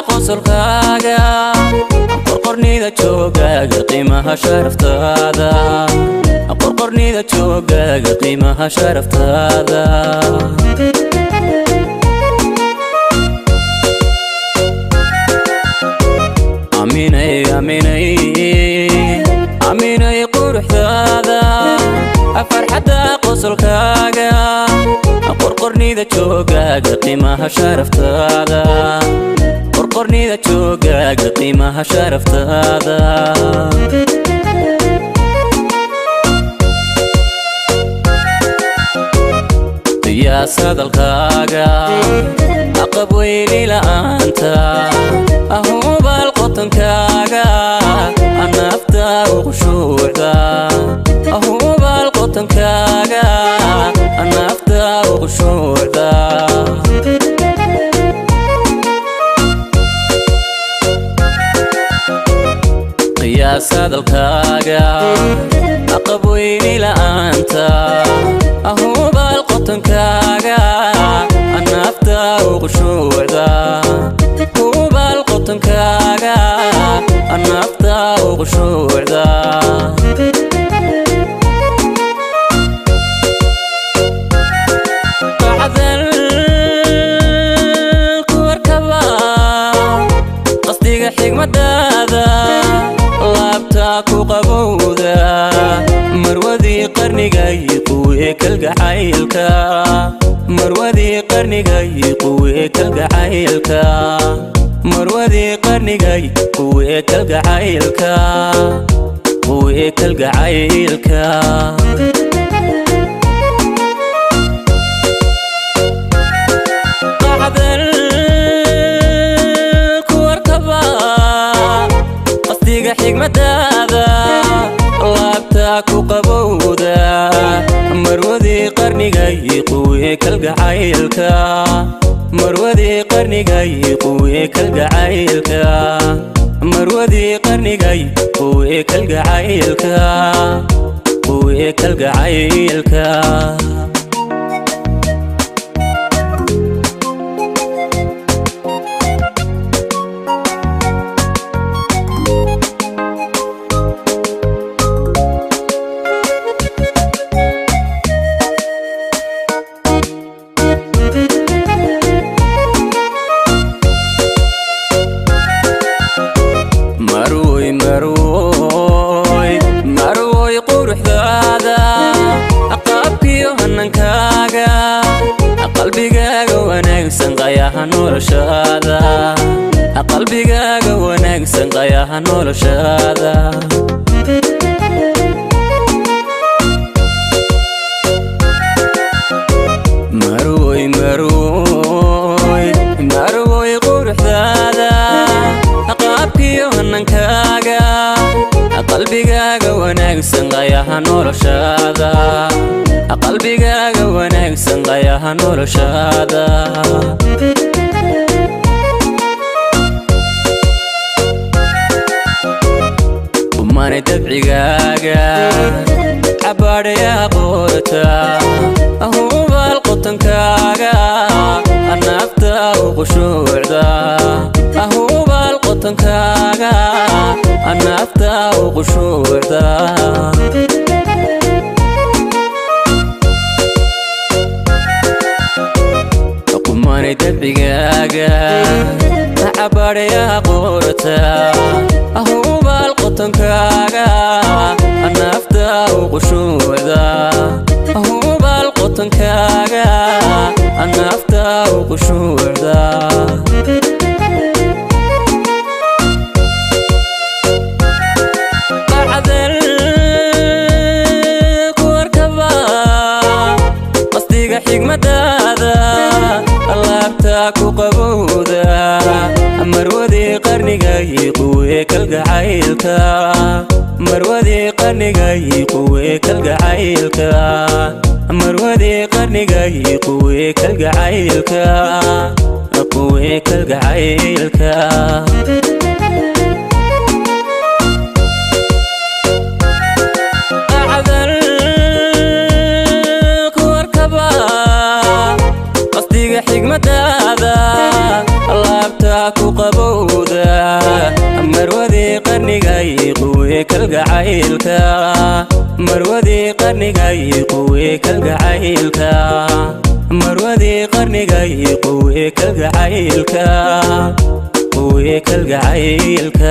qosolkaaga qorqornida joogaaga qiimaha sharaftaada qorqornida joogaaga qiimaha sharaftaada aaminay aaminay aaminay quruxdaada farxadda qosolkaaga qorqornida joogaaga qiimaha sharaftaada qorqornida joogaaga qiimaha sharaftaada qiyaas hadalkaaga aqab weyni la'aanta ahubaal qotonkaaga anafta ugu shuucda ahubaal qotonkaaga anafta ugu shuucda qiyaas hadalkaaga aqab weyni la'aanta ahubaal qotonkaaga anafta ugu shuucda ahubaal qotonkaaga anafta ugu shuucda qacdal ku arkaba qasdiga xigmadaada laabta ku qabowda marwadii qarnigay quwee kalgacaylka marwadii qarnigay quwee kalgacaylka marwadii qarnigay quwee kalgacaylka quwee kalgacaylka qacdal ku arkaba qasdiga xigmadaada laabta ku qabowda marwadii qarnigay quwee kalgacaylka marwadii qarnigay quwee kalgacaylka marwadii qarnigay quwee kalgacaylka quwee kalgacaylka marwoy quruxdaada qaabkiyo hanankaaga qalbigaaga wanaagsan qayaha noloshaada qalbigaaga wanaagsan qayaha noloshaada marwoy quruxdaada qaabkiyo hanankaaga qalbigaaga wanaagsan qayaha noloshaada qalbigaaga wanaagsan qayaha noloshaada umane dabcigaaga cabaadhayaa qoorta ahubaal qotonkaaga anafta ugu shuucda ahubaal qotonkaaga anafta ugu shuucda umane dabcigaaga cabaadhayaa qoorta ahubaal qotonkaaga anafta ugu shuucda ahubaal qotonkaaga anafta ugu shuucda qacdal ku arkaba qasdiga xigmadaada laabta ku qabowda marwadii qarnigay quwee kalgacaylka marwadii qarnigay quwee kalgacaylka marwadii qarnigay quwee kalgacaylka quwee kalgacaylka qacdal ku arkaba qasdiga xigmadaada laabta كقبودا مرودي قرني جاي قوي كالجعيلك مرودي قرني جاي قوي كالجعيلك مرودي قرني جاي قوي كالجعيلك قوي كالجعيلك